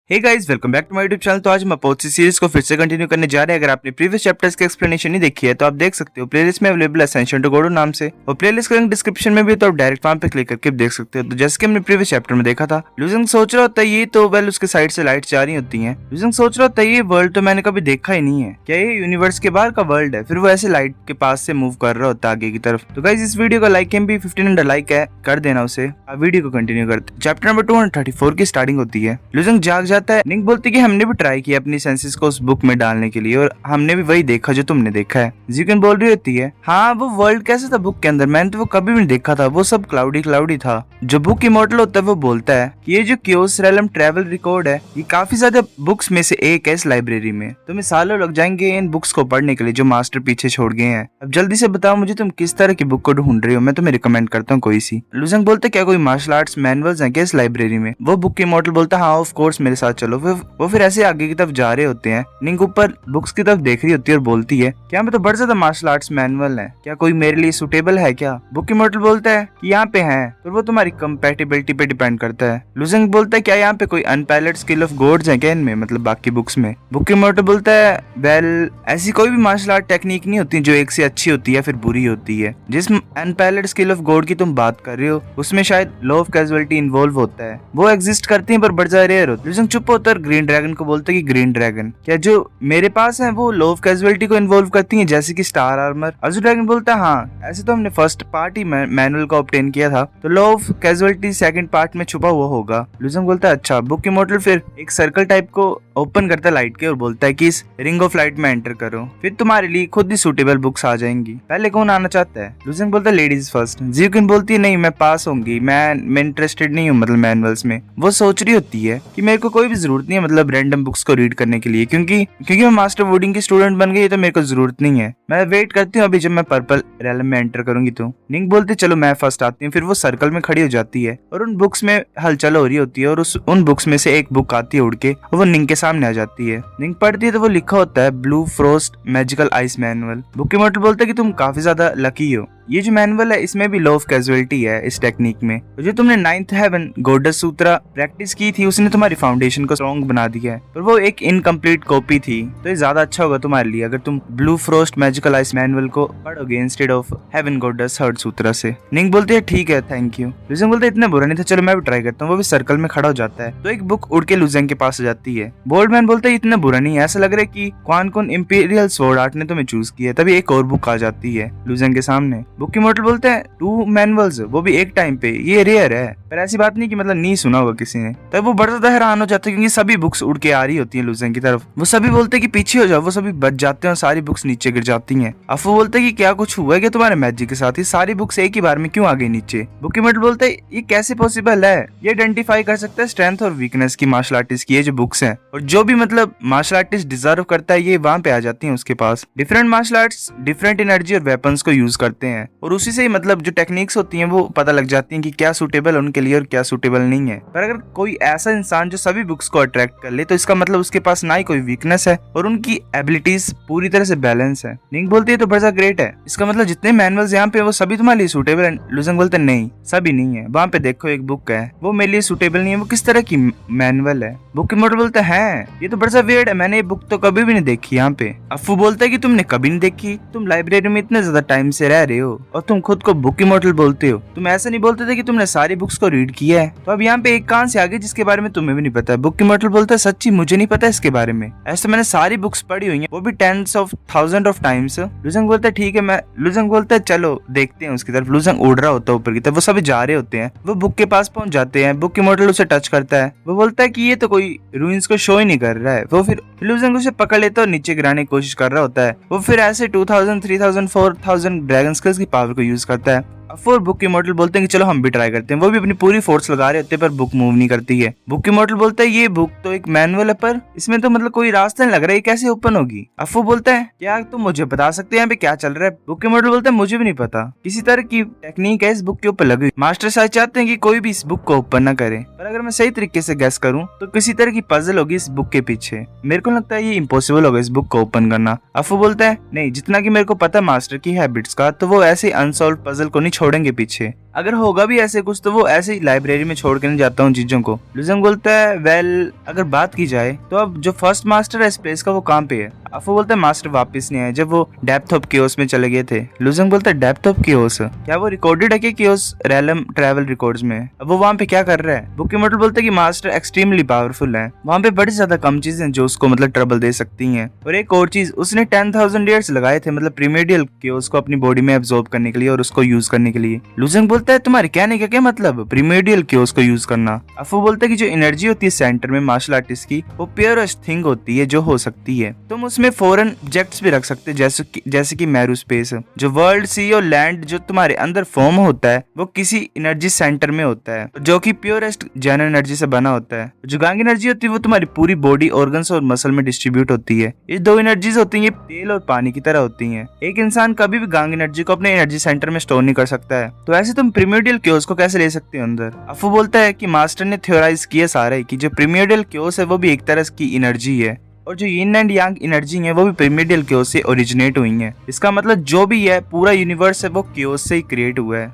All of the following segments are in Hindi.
Hey guys, welcome back to my YouTube channel. तो आज हम अपोथी सीरीज को फिर से कंटिन्यू करने जा रहे हैं। अगर आपने प्रीवियस चैप्टर्स की एक्सप्लेनेशन नहीं देखी है तो आप देख सकते हो, प्लेलिस्ट में अवेलेबल है एसेंशियल टू गॉड नाम से, और प्लेलिस्ट का लिंक डिस्क्रिप्शन में भी, तो आप डायरेक्ट वहां पे क्लिक करके देख सकते हो। तो जैसे कि हमने प्रीवियस चैप्टर में देखा था, लूजिंग सोच रहा होता है ये तो वेल उसके साइड से लाइट जा रही होती है। लूजिंग सोच रहा होता है ये वर्ल्ड तो मैंने कभी देखा ही नहीं है, क्या ये यूनिवर्स के बाहर का वर्ल्ड है? फिर वो ऐसे लाइट के पास से मूव कर रहा होता है आगे की तरफ। तो गाइस इस वीडियो का लाइक भी 1500 लाइक है, कर देना उसे। आप वीडियो को कंटिन्यू करते। चैप्टर नंबर 234 की स्टार्टिंग होती है। लूजिंग जाग जाता है। निक बोलती कि हमने भी ट्राई किया अपनी सेंसेस को उस बुक में डालने के लिए, और हमने भी वही देखा जो तुमने देखा है। ज़्यूकेन बोल रही होती है, हाँ वो वर्ल्ड कैसा था बुक के अंदर? मैंने तो वो कभी भी नहीं देखा था, वो सब क्लाउडी क्लाउडी था। जो बुक इमॉर्टल होता है वो बोलता है कि ये जो क्योस रेलम ट्रैवल रिकॉर्ड है, ये काफी ज्यादा बुक्स में से एक है इस लाइब्रेरी में। तुम्हें सालों लग जाएंगे इन बुक्स को पढ़ने के लिए जो मास्टर पीछे छोड़ गए हैं। अब जल्दी से बताओ मुझे तुम किस तरह की बुक को ढूंढ रही हो, मैं तुम्हें रिकमेंड करता हूँ कोई सी। लूजिंग बोलते क्या कोई मार्शल आर्ट्स मैनुअल्स हैं क्या इस लाइब्रेरी में? वो बुक इमॉर्टल बोलता हाँ ऑफ कोर्स मेरे साथ चलो। वो फिर ऐसे आगे की तरफ जा रहे होते हैं। निंग ऊपर बुक्स की तरफ देख रही होती है और बोलती है क्या मैं तो बड़े ज्यादा मार्शल आर्ट्स मैनुअल है, क्या कोई मेरे लिए सुटेबल है क्या? बुक इमॉर्टल बोलता है कि यहाँ पे है, पर वो तुम्हारी कंपैटिबिलिटी पे डिपेंड करता है। लूजिंग बोलता है क्या यहाँ पे कोई अनपैलेट स्किल ऑफ गॉड्स है क्या इनमें, मतलब बाकी बुक्स में? बुक इमॉर्टल बोलता है वेल ऐसी कोई भी मार्शल आर्ट टेक्निक नहीं होती जो एक से अच्छी होती है फिर बुरी होती है। जिस अनपैलेट स्किल ऑफ गॉड की तुम बात कर रहे हो उसमें शायद लॉ ऑफ कैजुअलिटी इन्वॉल्व होता है, वो एग्जिस्ट करती है पर बड़ा ज्यादा रेयर होती है। लूजिंग चुप होता है। ग्रीन ड्रैगन को बोलता है कि ग्रीन ड्रैगन क्या जो मेरे पास है वो लॉ ऑफ कैजुअलिटी को इन्वॉल्व करती है जैसे कि स्टार आर्मर? अजू ड्रैगन बोलता है हाँ ऐसे तो हमने फर्स्ट पार्ट ही मैनुअल को ऑब्टेन किया था, तो law of casualty second part में छुपा हुआ होगा। लूजिंग बोलता है अच्छा। बुक इमॉर्टल फिर एक सर्कल टाइप को ओपन करता है लाइट के और बोलता है कि इस रिंग ऑफ लाइट में एंटर करो, फिर तुम्हारे लिए खुद ही सूटेबल बुक्स आ जाएंगी। पहले कौन आना चाहता है? लूजिंग बोलता है लेडीज फर्स्ट। ज़्यूकेन बोलती है नहीं मैं पास होंगी, मैं इंटरेस्टेड नहीं हूँ मतलब मैनुअल्स में। वो सोच रही होती है कि मेरे को कोई भी जरूरत नहीं है मतलब रैंडम बुक्स को रीड करने के लिए, क्योंकि मैं मास्टर वुडिंग की स्टूडेंट बन गई तो मेरे को जरूरत नहीं है। मैं वेट करती हूँ अभी जब मैं पर्पल रेलम में एंटर करूंगी तो। निंग बोलती चलो मैं फर्स्ट आती हूँ। फिर वो सर्कल में खड़ी हो जाती है और उन बुक्स में हलचल हो रही होती है, और उन बुक्स में से एक बुक आती है उड़ के, वो निंग के सामने आ जाती है। निंग पढ़ती है तो वो लिखा होता है blue frost magical ice manual. Book immortal बोलता है कि तुम काफी ज्यादा लकी हो, ये जो मैनुअल है इसमें भी लॉ ऑफ कैजुअलिटी है इस टेक्निक में। जो तुमने 9th हेवन गॉडेस सूत्रा प्रैक्टिस की थी उसने तुम्हारी फाउंडेशन को स्ट्रॉन्ग बना दिया है, पर वो एक इनकम्प्लीट कॉपी थी, तो ये ज्यादा अच्छा होगा तुम्हारे लिए अगर तुम blue frost magical ice manual को पढ़ोगे instead of heaven goddess heart Sutra से। निंग बोलती है ठीक है थैंक यू। लूजिंग बोलते इतना बुरा नहीं था, चलो मैं भी ट्राई करता हूँ। वो भी सर्कल में खड़ा हो जाता है तो एक बुक उड़ के लूजिंग के पास आ जाती है। बोल्ड मैन बोलता है इतना बुरा नहीं है, ऐसा लग रहा है कि कौन इंपीरियल स्वॉर्ड आर्ट ने तुम्हें चूज किया। तभी एक और बुक आ जाती है लूजिंग के सामने। बुक इमॉर्टल बोलते हैं 2 मैनुअल्स, वो भी एक टाइम पे, ये रेयर है। पर ऐसी बात नहीं कि मतलब नहीं सुना होगा किसी ने। तब वो बड़ा ज्यादा हैरान हो जाते हैं क्योंकि सभी बुक्स उड़ के आ रही होती हैं लूजिंग की तरफ। वो सभी बोलते हैं कि पीछे हो जाओ, वो सभी बच जाते हैं और सारी बुक्स नीचे गिर जाती हैं। अब वो बोलते हैं कि क्या कुछ हुआ है क्या तुम्हारे मैजिक के साथ? ये सारी बुक्स एक ही बार में क्यों आ गई नीचे? बुक इमॉर्टल बोलते हैं ये कैसे पॉसिबल है? ये आइडेंटिफाई कर सकता है स्ट्रेंथ और वीकनेस की मार्शल आर्टिस्ट की ये जो बुक्स हैं, और जो भी मतलब मार्शल आर्टिस्ट डिजर्व करता है ये वहां पे आ जाती है उसके पास। Different martial arts different energy और वेपन्स को यूज करते हैं, और उसी से मतलब जो टेक्निक्स होती हैं वो पता लग जाती हैं कि क्या सूटेबल उनके लिए और क्या सूटेबल नहीं है। पर अगर कोई ऐसा इंसान जो सभी बुक्स को अट्रैक्ट कर ले तो इसका मतलब उसके पास ना ही कोई वीकनेस है और उनकी एबिलिटीज पूरी तरह से बैलेंस है। निंग बोलती है तो बड़ा ग्रेट है, इसका मतलब जितने मैनुअल्स यहाँ पे वो सभी तुम्हारे लिए सूटेबल है। लूजिंग बोलते नहीं सभी नहीं है, वहाँ पे देखो एक बुक है वो मेरे लिए सूटेबल नहीं है, वो किस तरह की मैनुअल है? बुक इमॉर्टल बोलता है ये तो बड़ा वियर्ड है, मैंने ये बुक तो कभी भी नहीं देखी यहाँ पे। अफू बोलता है कि तुमने कभी नहीं देखी, तुम लाइब्रेरी में इतने ज्यादा टाइम से रह रहे हो और तुम खुद को बुक इमॉर्टल बोलते हो। तुम ऐसा नहीं बोलते थे कि तुमने सारी बुक्स को रीड किया है, तो अब यहाँ पे एक कान से आगे जिसके बारे में तुम्हें भी नहीं पता है। बुक इमॉर्टल बोलता है सच्ची मुझे नहीं पता इसके बारे में, ऐसे मैंने सारी बुक्स पढ़ी हुई हैं, वो भी 10s of 1000 of times. Losing बोलता है ठीक है मैं। लूजिंग बोलता है चलो देखते हैं उसकी तरफ। लूजिंग उड़ रहा होता है ऊपर की तरफ, वो सभी जा रहे होते हैं, वो बुक के पास पहुंच जाते हैं। बुक इमॉर्टल उसे टच करता है, वो बोलता है कि ये तो कोई रूइंस को शो ही नहीं कर रहा है। वो फिर लूजिंग उसे पकड़ लेता है और नीचे गिराने की कोशिश कर रहा होता है। वो फिर ऐसे 2000 3000 4000 ड्रैगन स्किल्स की पावर को यूज करता है। और बुक इमॉर्टल बोलते हैं कि चलो हम भी ट्राई करते हैं। वो भी अपनी पूरी फोर्स लगा रहे होते हैं पर बुक मूव नहीं करती है। बुक इमॉर्टल बोलता है ये बुक तो एक मैनुअल है पर इसमें तो मतलब कोई रास्ता नहीं लग रहा है, ये कैसे ओपन होगी? अफू बोलता है क्या तुम मुझे बता सकते हैं यहाँ पे क्या चल रहा है? बुक इमॉर्टल बोलता है मुझे भी नहीं पता, किसी तरह की टेक्निक है इस बुक के ऊपर लगी। मास्टर साहब चाहते हैं कि कोई भी इस बुक को ओपन न करे, पर अगर मैं सही तरीके से गैस करूँ तो किसी तरह की पजल होगी इस बुक के पीछे। मेरे को लगता है ये इम्पॉसिबल होगा इस बुक को ओपन करना। अफू बोलता है नहीं, जितना की मेरे को पता मास्टर की हैबिट्स का, तो वो ऐसे अनसॉल्व पजल को नहीं छोड़ेंगे पीछे। अगर होगा भी ऐसे कुछ तो वो ऐसे ही लाइब्रेरी में छोड़ के नहीं जाता हूँ चीजों को। लुजेंग बोलता है वेल अगर बात की जाए तो अब जो फर्स्ट मास्टर है इस प्लेस का वो कहाँ पे है। अफो बोलता है मास्टर वापस नहीं आए जब वो डेप्थ ऑफ केओस में चले गए थे। लुजेंग बोलता है डेप्थ ऑफ केओस क्या वो रिकॉर्डेड है कि केओस रैलम ट्रैवल रिकॉर्ड्स में। अब वो वहाँ पे क्या कर रहा है। बुक इमॉर्टल बोलता है कि मास्टर एक्सट्रीमली पावरफुल है, वहाँ पे बड़ी ज्यादा कम चीजें जो उसको मतलब ट्रबल दे सकती हैं। और एक और चीज उसने 10,000 ईयर्स लगाए थे मतलब प्रीमेडियल केओस को अपनी बॉडी में एब्जॉर्ब करने के लिए और उसको यूज करने के लिए। लुजेंग बोलता है तुम्हारे कहने का क्या मतलब प्रीमेडियल केओस को यूज करना। अफो बोलता है कि जो एनर्जी होती है सेंटर में मार्शल आर्टिस्ट की वो प्योरेस्ट थिंग होती है जो हो सकती है। तुम उसमें फॉरेन ऑब्जेक्ट्स भी रख सकते जैसे कि मैरू स्पेस। जो वर्ल्ड सी और लैंड जो तुम्हारे अंदर फॉर्म होता है वो किसी एनर्जी सेंटर में होता है जो कि प्योरेस्ट जेन एनर्जी से बना होता है। जो गांग एनर्जी होती है वो तुम्हारी पूरी बॉडी ऑर्गन्स और मसल में डिस्ट्रीब्यूट होती है। ये दो एनर्जीज होती है तेल और पानी की तरह होती है। एक इंसान कभी भी गांग एनर्जी को अपने एनर्जी सेंटर में स्टोर नहीं कर सकता है, तो ऐसे तुम प्रीमिडियल क्योस को कैसे ले सकते हो अंदर। अफू बोलता है कि मास्टर ने थ्योराइज किया सारा कि जो प्रीमिडियल क्योस है वो भी एक तरह की एनर्जी है और जो यिन एंड यांग एनर्जी है वो भी प्रीमिडियल क्योस से ओरिजिनेट हुई है। इसका मतलब जो भी है पूरा यूनिवर्स है वो क्योस से ही क्रिएट हुआ है।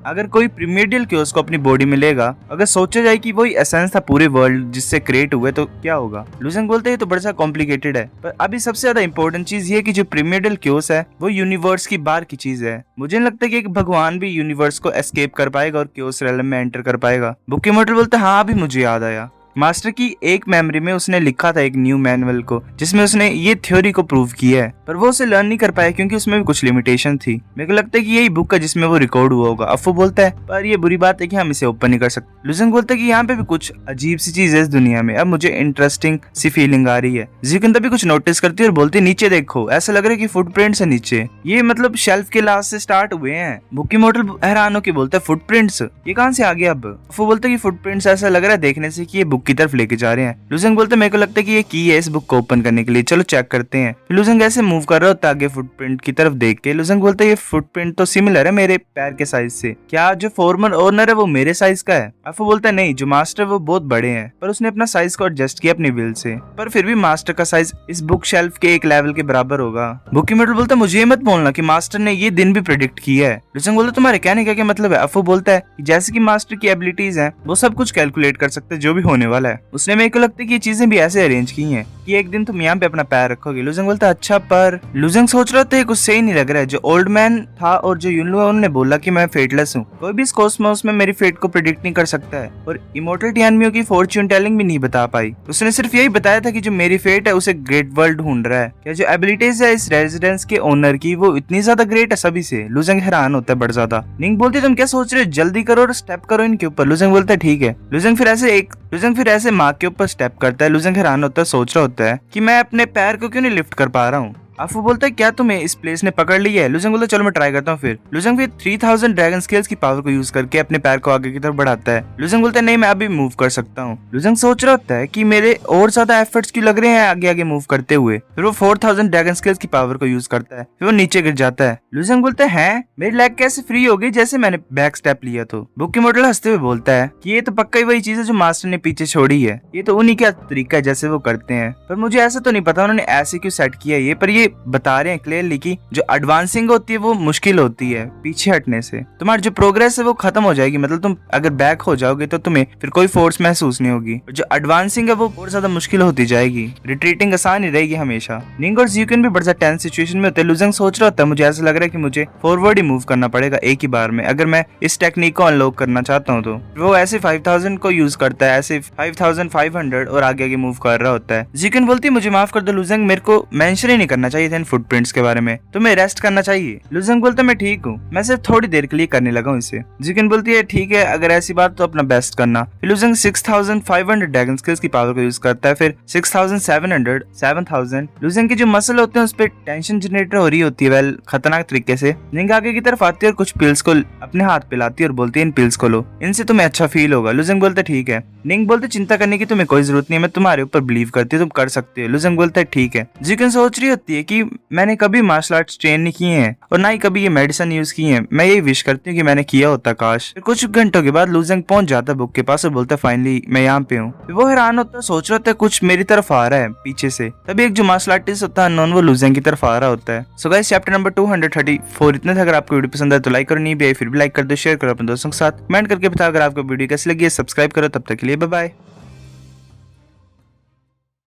अगर कोई प्रीमिडियल क्योस को अपनी बॉडी में लेगा, अगर सोचा जाए कि वही एसेंस था पूरे वर्ल्ड जिससे क्रिएट हुए तो क्या होगा। लुजेंग बोलते हैं तो बड़ा सा कॉम्प्लिकेटेड है, पर अभी सबसे ज्यादा इंपॉर्टेंट चीज ये कि जो प्रीमिडियल क्योस है वो यूनिवर्स की बाहर की चीज है। मुझे नहीं लगता कि एक भगवान भी यूनिवर्स को एस्केप कर पाएगा और क्योस रेलम में एंटर कर पाएगा। बुक इमॉर्टल बोलते हैं हाँ अभी मुझे याद आया, मास्टर की एक मेमोरी में उसने लिखा था एक न्यू मैनुअल को जिसमें उसने ये थ्योरी को प्रूव किया है, पर वो उसे लर्न नहीं कर पाया क्योंकि उसमें भी कुछ लिमिटेशन थी। मेरे को लगता है कि यही बुक है जिसमें वो रिकॉर्ड हुआ होगा। अफू बोलता है पर ये बुरी बात है कि हम इसे ओपन नहीं कर सकते। लुजेंग बोलता है कि यहाँ पे भी कुछ अजीब सी चीज है इस दुनिया में, अब मुझे इंटरेस्टिंग सी फीलिंग आ रही है। जिकन तभी कुछ नोटिस करती है और बोलती है नीचे देखो, ऐसा लग रहा है कि फुटप्रिंट्स है नीचे, ये मतलब शेल्फ के लास्ट से स्टार्ट हुए हैं। बुक इमॉर्टल हैरान होकर बोलता है फुटप्रिंट्स ये कहाँ से आ गया। अब अफू बोलता है कि फुटप्रिंट्स ऐसा लग रहा है देखने से कि ये बुक की तरफ लेके जा रहे हैं। लुजेंग बोलते मेरे को लगता है कि ये की है इस बुक को ओपन करने के लिए, चलो चेक करते हैं। लुजेंग ऐसे मूव कर रहा होता है आगे फुटप्रिंट की तरफ देख के। लुजेंग बोलते है ये फुटप्रिंट तो सिमिलर है मेरे पैर के साइज से, क्या जो फॉर्मर ओनर है वो मेरे साइज का है। अफू बोलता है नहीं, जो मास्टर वो बहुत बड़े हैं, पर उसने अपना साइज को एडजस्ट किया अपनी विल से, पर फिर भी मास्टर का साइज इस बुक शेल्फ के एक लेवल के बराबर होगा। बुक इमॉर्टल बोलता है मुझे मत बोलना कि मास्टर ने ये दिन भी प्रेडिक्ट किया है। लुजेंग बोलता तुम्हारे कहने का क्या मतलब है। अफू बोलता है जैसे की मास्टर की एबिलिटीज है वो सब कुछ कैलकुलेट कर सकते हैं जो भी होने वाला है। उसने मेरे को लगता है कि ये चीजें भी ऐसे अरेंज की हैं कि एक दिन तुम यहाँ पे अपना पैर रखोगे। लुजेंग बोलता अच्छा, पर लुजेंग सोच रहा था कुछ सही नहीं लग रहा है। जो ओल्ड मैन था और जो युनलू है उन्होंने बोला कि मैं फेटलेस हूँ, कोई भी इस कॉस्मोस में मेरी फेट को प्रेडिक्ट नहीं कर सकता है, और इमोर्टल टियानमियो की फॉर्च्यून टेलिंग भी नहीं बता पाई। उसने सिर्फ यही बताया था कि जो मेरी फेट है उसे ग्रेट वर्ल्ड ढूंढ रहा है। क्या जो एबिलिटीज है इस रेजिडेंस के ओनर की वो इतनी ज्यादा ग्रेट है सभी से। लुजेंग हैरान होता है बड़ा ज्यादा। निंग बोलती तुम क्या सोच रहे हो, जल्दी करो और स्टेप करो इनके ऊपर। लुजेंग बोलता है ठीक है। लुजेंग फिर ऐसे माँ के ऊपर स्टेप करता है। लुजेंग हैरान होता है, सोच रहा होता है कि मैं अपने पैर को क्यों नहीं लिफ्ट कर पा रहा हूँ। अफू बोलता है क्या तुम्हें इस प्लेस ने पकड़ लिया है। लुजेंग बोलता है चलो मैं ट्राई करता हूँ। फिर लुजेंग 3000 ड्रैगन स्केल्स की पावर को यूज करके अपने पैर को आगे की तरफ बढ़ाता है। लुजेंग बोलता है नहीं मैं अभी मूव कर सकता हूँ। लुजेंग सोच रहा होता है कि मेरे और ज्यादा एफर्ट्स क्यों लग रहे हैं आगे आगे मूव करते हुए। फिर वो 4000 ड्रैगन स्केल्स की पावर को यूज करता है, फिर वो नीचे गिर जाता है। लुजेंग बोलता है मेरी लेग कैसे फ्री हो गई जैसे मैंने बैक स्टेप लिया। तो बुक इमॉर्टल हंसते हुए बोलता है कि ये तो पक्का ही वही चीज है जो मास्टर ने पीछे छोड़ी है, ये तो उन्हीं का तरीका है जैसे वो करते हैं, पर मुझे ऐसा तो नहीं पता उन्होंने ऐसे क्यों सेट किया ये, पर ये बता रहे हैं क्लियरली कि जो एडवांसिंग होती है वो मुश्किल होती है पीछे हटने से। तुम्हारी जो प्रोग्रेस है वो खत्म हो जाएगी, मतलब तुम अगर बैक हो जाओगे तो तुम्हें फिर कोई फोर्स महसूस नहीं होगी। जो एडवांसिंग है वो और ज्यादा मुश्किल होती जाएगी, रिट्रीटिंग आसान ही रहेगी हमेशा। निंग और ज़्यूकेन भी बड़ा सा टेंस सिचुएशन में होते हैं। लुजेंग सोच रहा होता है मुझे ऐसा लग रहा है कि मुझे फॉरवर्ड ही मूव करना पड़ेगा एक ही बार में अगर मैं इस टेक्निक को अनलॉक करना चाहता हूँ। तो वो ऐसे 5000 को यूज करता है, ऐसे 5500 और आगे आगे मूव कर रहा होता है। ज़्यूकेन बोलती है मुझे माफ कर दो लुजेंग, मेरे को मेंशन ही नहीं करना चाहिए था इन फुटप्रिंट्स के बारे में, तुम्हें रेस्ट करना चाहिए। लुजेंग बोलता मैं ठीक हूँ, मैं सिर्फ थोड़ी देर के लिए करने लगा हूँ इसे। ज़्यूकेन बोलती है ठीक है अगर ऐसी बात तो अपना बेस्ट करना। फिर लुजेंग 6500 ड्रैगन स्किल्स की पावर को यूज करता है, फिर 6700 7000 लुजेंग के जो मसल होते हैं उस पर टेंशन जनरेटर हो रही होती है वेल खतरनाक तरीके से। निंग आगे की तरफ आती है और कुछ पिल्स को अपने हाथ पिलाती है और बोलती है इन पिल्स को लो, इनसे तुम्हें अच्छा फील होगा। लुजेंग बोलते ठीक है। निंग बोलते चिंता करने की तुम्हें कोई जरूरत नहीं है, मैं तुम्हारे ऊपर बिलीव करती हूँ, तुम कर सकते हो। लुजेंग बोलता है ठीक है। ज़्यूकेन सोच रही होती है कि मैंने कभी मार्शल आर्ट्स ट्रेन नहीं किए हैं और ना ही कभी ये मेडिसिन यूज की है। मैं यही विश करती हूँ कि मैंने किया होता काश। फिर कुछ घंटों के बाद लुजेंग पहुंच जाता बुक के पास और बोलता फाइनली मैं यहाँ पे हूँ। वो हैरान होता, सोच रहा होता है कुछ मेरी तरफ आ रहा है पीछे से। तभी एक जो मार्शल आर्टिस्ट होता है अननोन, वो लुजेंग की तरफ आ रहा होता है। सो गाइस चैप्टर नंबर 234 इतने थे। अगर आपको वीडियो पसंद है तो लाइक करो, नहीं भी आई फिर भी लाइक कर दो, शेयर करो अपने दोस्तों के साथ, कमेंट करके बताओ अगर आपको वीडियो कैसी लगी है, सब्सक्राइब करो। तब तक के लिए बाय बाय।